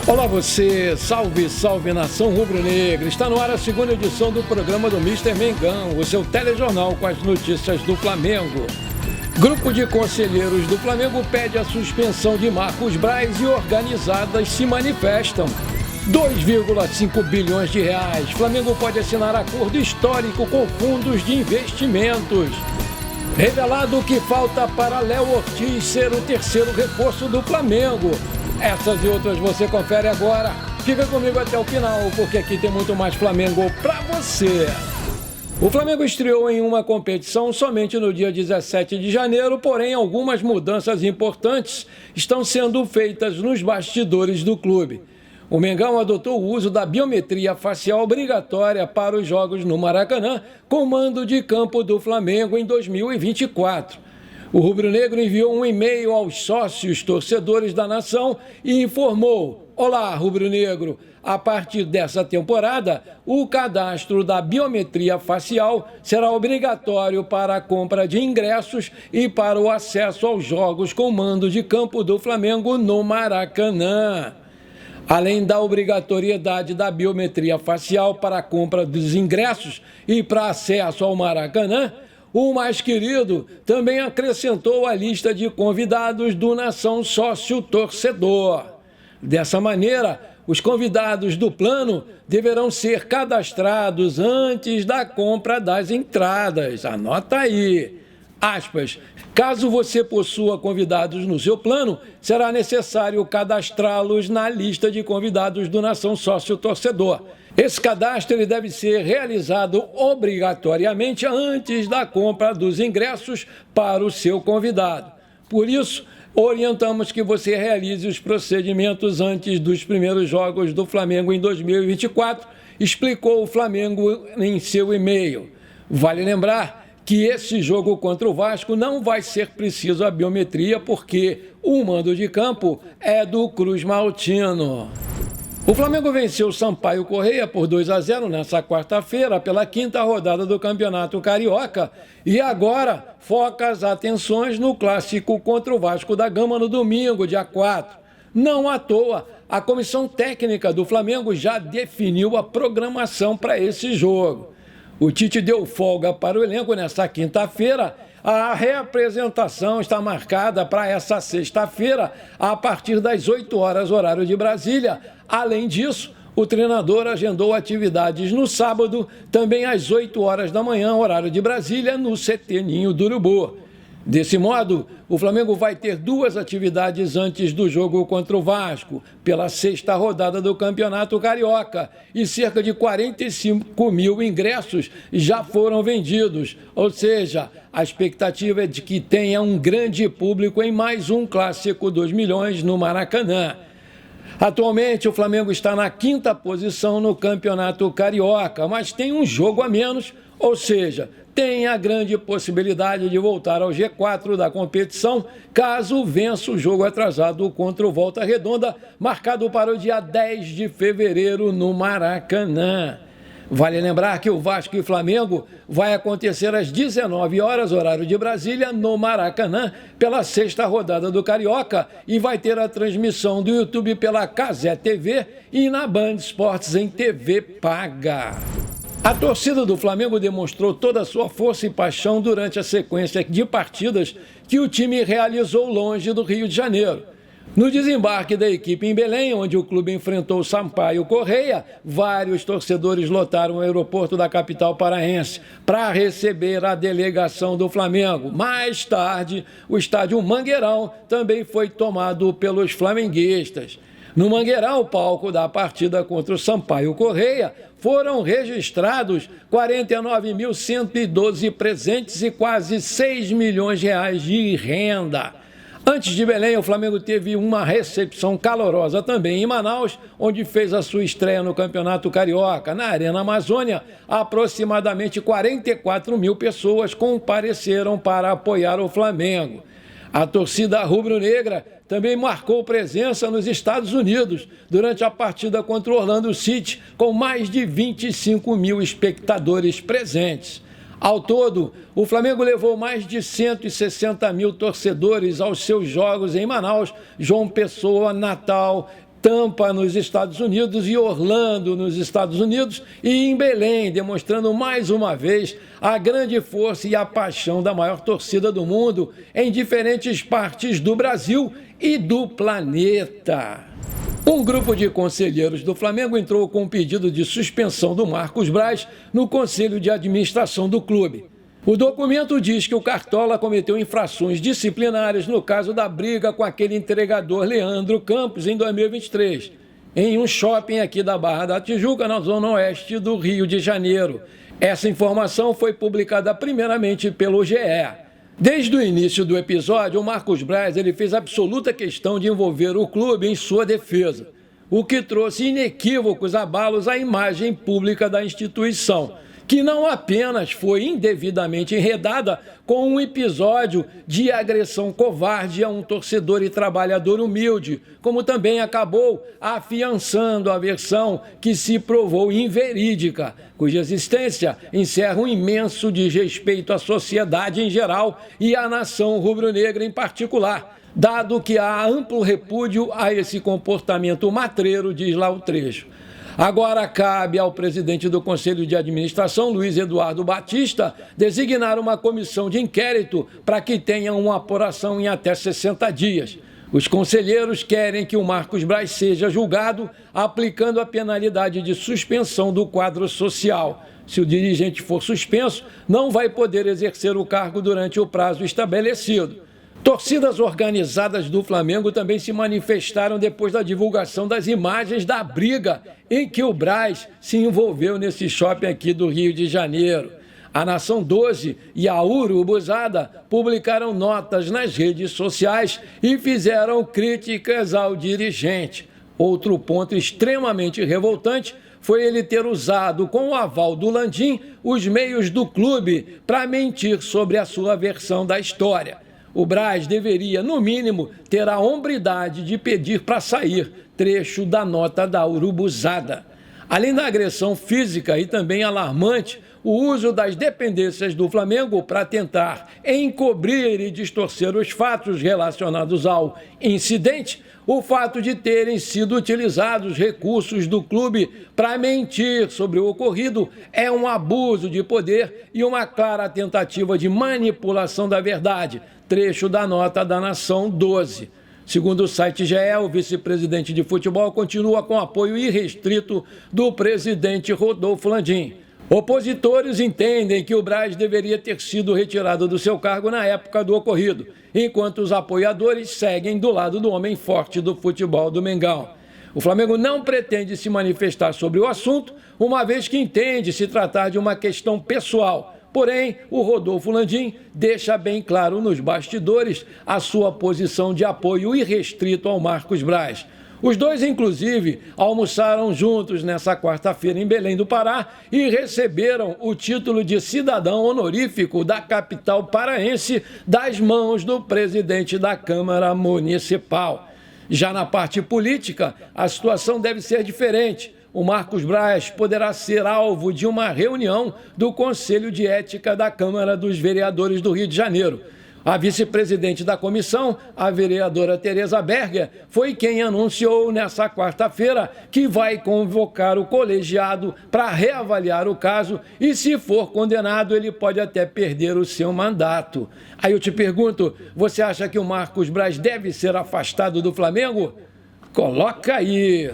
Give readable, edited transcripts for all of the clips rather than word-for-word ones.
Olá você, salve, salve nação rubro-negra. Está no ar a segunda edição do programa do Mister Mengão, o seu telejornal com as notícias do Flamengo. Grupo de conselheiros do Flamengo pede a suspensão de Marcos Braz e organizadas se manifestam. 2,5 bilhões de reais. Flamengo pode assinar acordo histórico com fundos de investimentos. Revelado que falta para Léo Ortiz ser o terceiro reforço do Flamengo. Essas e outras você confere agora. Fica comigo até o final, porque aqui tem muito mais Flamengo pra você. O Flamengo estreou em uma competição somente no dia 17 de janeiro, porém algumas mudanças importantes estão sendo feitas nos bastidores do clube. O Mengão adotou o uso da biometria facial obrigatória para os jogos no Maracanã, com mando de campo do Flamengo em 2024. O rubro-negro enviou um e-mail aos sócios torcedores da nação e informou: olá, rubro-negro, a partir dessa temporada, o cadastro da biometria facial será obrigatório para a compra de ingressos e para o acesso aos jogos com mando de campo do Flamengo no Maracanã. Além da obrigatoriedade da biometria facial para a compra dos ingressos e para acesso ao Maracanã, o mais querido também acrescentou a lista de convidados do Nação Sócio Torcedor. Dessa maneira, os convidados do plano deverão ser cadastrados antes da compra das entradas. Anota aí. Aspas. Caso você possua convidados no seu plano, será necessário cadastrá-los na lista de convidados do Nação Sócio Torcedor. Esse cadastro ele deve ser realizado obrigatoriamente antes da compra dos ingressos para o seu convidado. Por isso, orientamos que você realize os procedimentos antes dos primeiros jogos do Flamengo em 2024, explicou o Flamengo em seu e-mail. Vale lembrar que esse jogo contra o Vasco não vai ser preciso a biometria, porque o mando de campo é do Cruz Maltino. O Flamengo venceu o Sampaio Corrêa por 2-0 nessa quarta-feira pela quinta rodada do Campeonato Carioca e agora foca as atenções no clássico contra o Vasco da Gama no domingo, dia 4. Não à toa, a comissão técnica do Flamengo já definiu a programação para esse jogo. O Tite deu folga para o elenco nesta quinta-feira. A reapresentação está marcada para essa sexta-feira, a partir das 8 horas, horário de Brasília. Além disso, o treinador agendou atividades no sábado, também às 8 horas da manhã, horário de Brasília, no CT Ninho do Urubu. Desse modo, o Flamengo vai ter duas atividades antes do jogo contra o Vasco, pela sexta rodada do Campeonato Carioca, e cerca de 45 mil ingressos já foram vendidos, ou seja, a expectativa é de que tenha um grande público em mais um Clássico 2 milhões no Maracanã. Atualmente, o Flamengo está na quinta posição no Campeonato Carioca, mas tem um jogo a menos, ou seja, tem a grande possibilidade de voltar ao G4 da competição, caso vença o jogo atrasado contra o Volta Redonda, marcado para o dia 10 de fevereiro no Maracanã. Vale lembrar que o Vasco e Flamengo vai acontecer às 19 horas, horário de Brasília, no Maracanã, pela sexta rodada do Carioca, e vai ter a transmissão do YouTube pela Cazé TV e na Band Esportes em TV paga. A torcida do Flamengo demonstrou toda a sua força e paixão durante a sequência de partidas que o time realizou longe do Rio de Janeiro. No desembarque da equipe em Belém, onde o clube enfrentou o Sampaio Corrêa, vários torcedores lotaram o aeroporto da capital paraense para receber a delegação do Flamengo. Mais tarde, o estádio Mangueirão também foi tomado pelos flamenguistas. No Mangueirão, palco da partida contra o Sampaio Corrêa, foram registrados 49.112 presentes e quase 6 milhões de reais de renda. Antes de Belém, o Flamengo teve uma recepção calorosa também em Manaus, onde fez a sua estreia no Campeonato Carioca. Na Arena Amazônia, aproximadamente 44 mil pessoas compareceram para apoiar o Flamengo. A torcida rubro-negra também marcou presença nos Estados Unidos durante a partida contra o Orlando City, com mais de 25 mil espectadores presentes. Ao todo, o Flamengo levou mais de 160 mil torcedores aos seus jogos em Manaus, João Pessoa, Natal, Tampa, nos Estados Unidos, e Orlando, nos Estados Unidos, e em Belém, demonstrando mais uma vez a grande força e a paixão da maior torcida do mundo em diferentes partes do Brasil e do planeta. Um grupo de conselheiros do Flamengo entrou com um pedido de suspensão do Marcos Braz no Conselho de Administração do clube. O documento diz que o Cartola cometeu infrações disciplinares no caso da briga com aquele entregador Leandro Campos em 2023, em um shopping aqui da Barra da Tijuca, na zona oeste do Rio de Janeiro. Essa informação foi publicada primeiramente pelo GE. Desde o início do episódio, o Marcos Braz fez absoluta questão de envolver o clube em sua defesa, o que trouxe inequívocos abalos à imagem pública da instituição, que não apenas foi indevidamente enredada com um episódio de agressão covarde a um torcedor e trabalhador humilde, como também acabou afiançando a versão que se provou inverídica, cuja existência encerra um imenso desrespeito à sociedade em geral e à nação rubro-negra em particular, dado que há amplo repúdio a esse comportamento matreiro, diz lá o trecho. Agora cabe ao presidente do Conselho de Administração, Luiz Eduardo Batista, designar uma comissão de inquérito para que tenha uma apuração em até 60 dias. Os conselheiros querem que o Marcos Braz seja julgado aplicando a penalidade de suspensão do quadro social. Se o dirigente for suspenso, não vai poder exercer o cargo durante o prazo estabelecido. Torcidas organizadas do Flamengo também se manifestaram depois da divulgação das imagens da briga em que o Braz se envolveu nesse shopping aqui do Rio de Janeiro. A Nação 12 e a Urubuzada publicaram notas nas redes sociais e fizeram críticas ao dirigente. Outro ponto extremamente revoltante foi ele ter usado, com o aval do Landim, os meios do clube para mentir sobre a sua versão da história. O Braz deveria, no mínimo, ter a hombridade de pedir para sair, trecho da nota da Urubuzada. Além da agressão física e também alarmante, o uso das dependências do Flamengo para tentar encobrir e distorcer os fatos relacionados ao incidente, o fato de terem sido utilizados recursos do clube para mentir sobre o ocorrido é um abuso de poder e uma clara tentativa de manipulação da verdade, trecho da nota da Nação 12. Segundo o site GE, o vice-presidente de futebol continua com apoio irrestrito do presidente Rodolfo Landim. Opositores entendem que o Braz deveria ter sido retirado do seu cargo na época do ocorrido, enquanto os apoiadores seguem do lado do homem forte do futebol do Mengão. O Flamengo não pretende se manifestar sobre o assunto, uma vez que entende se tratar de uma questão pessoal. Porém, o Rodolfo Landim deixa bem claro nos bastidores a sua posição de apoio irrestrito ao Marcos Braz. Os dois, inclusive, almoçaram juntos nessa quarta-feira em Belém do Pará e receberam o título de cidadão honorífico da capital paraense das mãos do presidente da Câmara Municipal. Já na parte política, a situação deve ser diferente. O Marcos Braz poderá ser alvo de uma reunião do Conselho de Ética da Câmara dos Vereadores do Rio de Janeiro. A vice-presidente da comissão, a vereadora Tereza Berger, foi quem anunciou nessa quarta-feira que vai convocar o colegiado para reavaliar o caso e, se for condenado, ele pode até perder o seu mandato. Aí eu te pergunto, você acha que o Marcos Braz deve ser afastado do Flamengo? Coloca aí!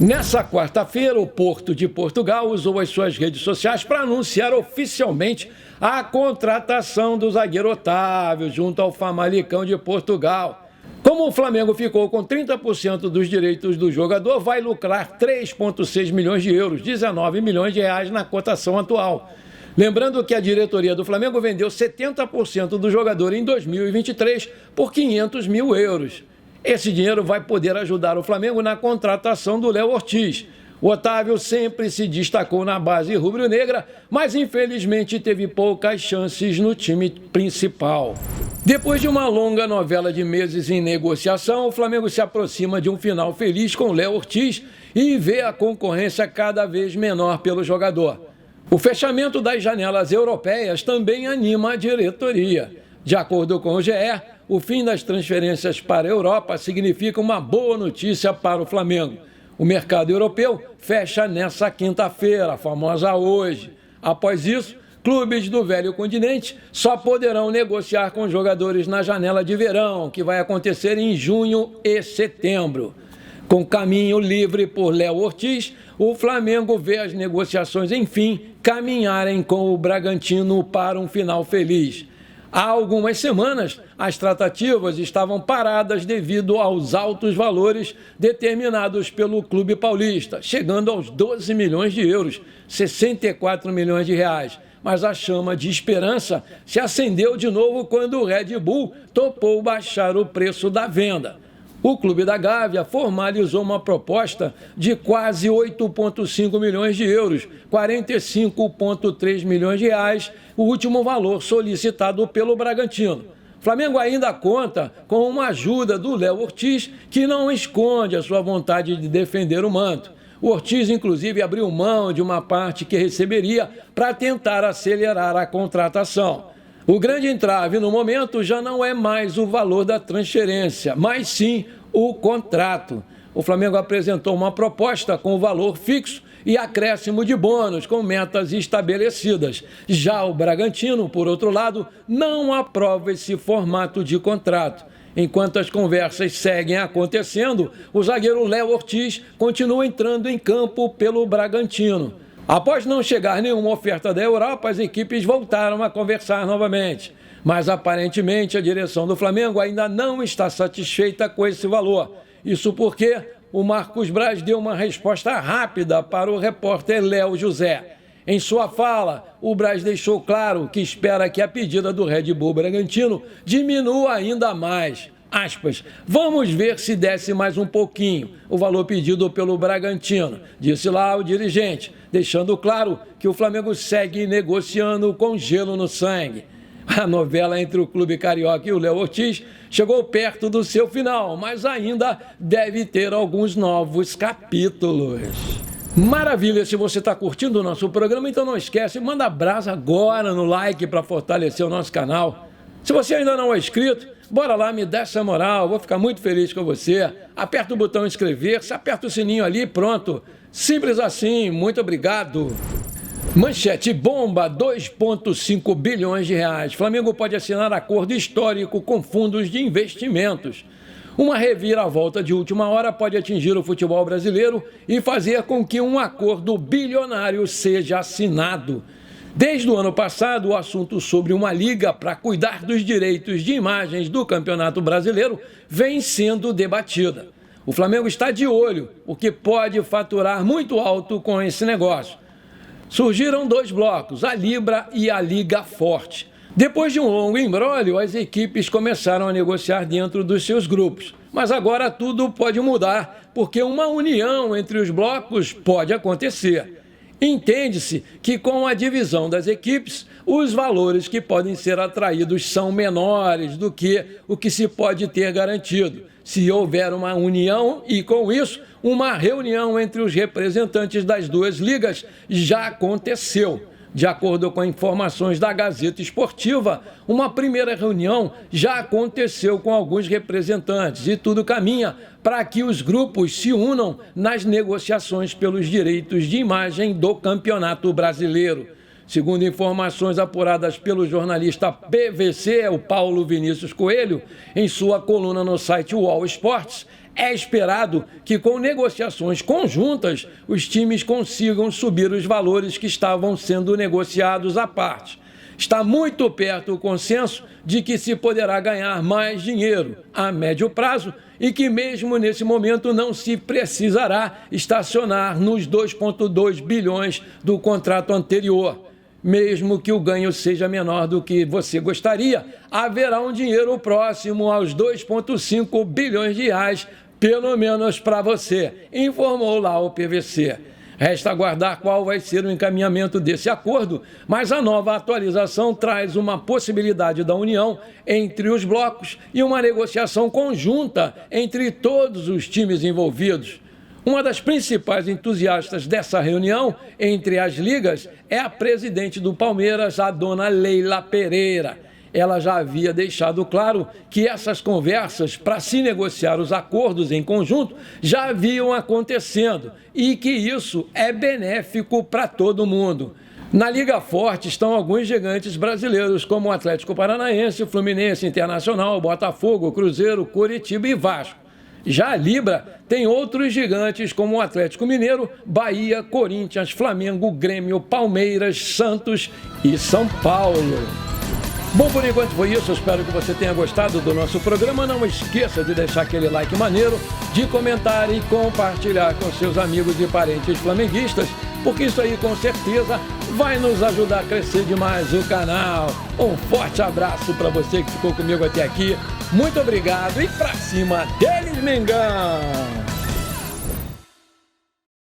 Nessa quarta-feira, o Porto de Portugal usou as suas redes sociais para anunciar oficialmente a contratação do zagueiro Otávio junto ao Famalicão de Portugal. Como o Flamengo ficou com 30% dos direitos do jogador, vai lucrar 3,6 milhões de euros, 19 milhões de reais na cotação atual. Lembrando que a diretoria do Flamengo vendeu 70% do jogador em 2023 por 500 mil euros. Esse dinheiro vai poder ajudar o Flamengo na contratação do Léo Ortiz. O Otávio sempre se destacou na base rubro-negra, mas infelizmente teve poucas chances no time principal. Depois de uma longa novela de meses em negociação, o Flamengo se aproxima de um final feliz com o Léo Ortiz e vê a concorrência cada vez menor pelo jogador. O fechamento das janelas europeias também anima a diretoria. De acordo com o GE, o fim das transferências para a Europa significa uma boa notícia para o Flamengo. O mercado europeu fecha nessa quinta-feira, a famosa hoje. Após isso, clubes do velho continente só poderão negociar com jogadores na janela de verão, que vai acontecer em junho e setembro. Com caminho livre por Léo Ortiz, o Flamengo vê as negociações, enfim, caminharem com o Bragantino para um final feliz. Há algumas semanas, as tratativas estavam paradas devido aos altos valores determinados pelo clube paulista, chegando aos 12 milhões de euros, 64 milhões de reais. Mas a chama de esperança se acendeu de novo quando o Red Bull topou baixar o preço da venda. O Clube da Gávea formalizou uma proposta de quase 8,5 milhões de euros, 45,3 milhões de reais, o último valor solicitado pelo Bragantino. O Flamengo ainda conta com uma ajuda do Léo Ortiz, que não esconde a sua vontade de defender o manto. O Ortiz, inclusive, abriu mão de uma parte que receberia para tentar acelerar a contratação. O grande entrave no momento já não é mais o valor da transferência, mas sim o contrato. O Flamengo apresentou uma proposta com valor fixo e acréscimo de bônus com metas estabelecidas. Já o Bragantino, por outro lado, não aprova esse formato de contrato. Enquanto as conversas seguem acontecendo, o zagueiro Léo Ortiz continua entrando em campo pelo Bragantino. Após não chegar nenhuma oferta da Europa, as equipes voltaram a conversar novamente. Mas, aparentemente, a direção do Flamengo ainda não está satisfeita com esse valor. Isso porque o Marcos Braz deu uma resposta rápida para o repórter Léo José. Em sua fala, o Braz deixou claro que espera que a pedida do Red Bull Bragantino diminua ainda mais. Aspas, vamos ver se desce mais um pouquinho o valor pedido pelo Bragantino, disse lá o dirigente, deixando claro que o Flamengo segue negociando com gelo no sangue. A novela entre o clube carioca e o Léo Ortiz chegou perto do seu final, mas ainda deve ter alguns novos capítulos. Maravilha, se você está curtindo o nosso programa, então não esquece, manda brasa agora no like para fortalecer o nosso canal. Se você ainda não é inscrito, bora lá, me dá essa moral, vou ficar muito feliz com você. Aperta o botão inscrever-se, aperta o sininho ali, pronto. Simples assim, muito obrigado. Manchete bomba, 2,5 bilhões de reais. Flamengo pode assinar acordo histórico com fundos de investimentos. Uma reviravolta de última hora pode atingir o futebol brasileiro e fazer com que um acordo bilionário seja assinado. Desde o ano passado, o assunto sobre uma liga para cuidar dos direitos de imagens do Campeonato Brasileiro vem sendo debatida. O Flamengo está de olho, porque pode faturar muito alto com esse negócio. Surgiram dois blocos, a Libra e a Liga Forte. Depois de um longo imbróglio, as equipes começaram a negociar dentro dos seus grupos. Mas agora tudo pode mudar, porque uma união entre os blocos pode acontecer. Entende-se que com a divisão das equipes, os valores que podem ser atraídos são menores do que o que se pode ter garantido. Se houver uma união e, com isso, uma reunião entre os representantes das duas ligas já aconteceu. De acordo com informações da Gazeta Esportiva, uma primeira reunião já aconteceu com alguns representantes e tudo caminha para que os grupos se unam nas negociações pelos direitos de imagem do Campeonato Brasileiro. Segundo informações apuradas pelo jornalista PVC, o Paulo Vinícius Coelho, em sua coluna no site UOL Esportes, é esperado que com negociações conjuntas os times consigam subir os valores que estavam sendo negociados à parte. Está muito perto o consenso de que se poderá ganhar mais dinheiro a médio prazo e que mesmo nesse momento não se precisará estacionar nos 2,2 bilhões do contrato anterior. Mesmo que o ganho seja menor do que você gostaria, haverá um dinheiro próximo aos 2,5 bilhões de reais, pelo menos para você, informou lá o PVC. Resta aguardar qual vai ser o encaminhamento desse acordo, mas a nova atualização traz uma possibilidade da união entre os blocos e uma negociação conjunta entre todos os times envolvidos. Uma das principais entusiastas dessa reunião entre as ligas é a presidente do Palmeiras, a dona Leila Pereira. ela já havia deixado claro que essas conversas para se negociar os acordos em conjunto já haviam acontecendo e que isso é benéfico para todo mundo. Na Liga Forte estão alguns gigantes brasileiros, como o Atlético Paranaense, Fluminense, Internacional, Botafogo, Cruzeiro, Coritiba e Vasco. Já a Libra tem outros gigantes como o Atlético Mineiro, Bahia, Corinthians, Flamengo, Grêmio, Palmeiras, Santos e São Paulo. Bom, por enquanto foi isso. Eu espero que você tenha gostado do nosso programa. Não esqueça de deixar aquele like maneiro, de comentar e compartilhar com seus amigos e parentes flamenguistas, porque isso aí com certeza vai nos ajudar a crescer demais o canal. Um forte abraço para você que ficou comigo até aqui. Muito obrigado e pra cima deles, Mengão!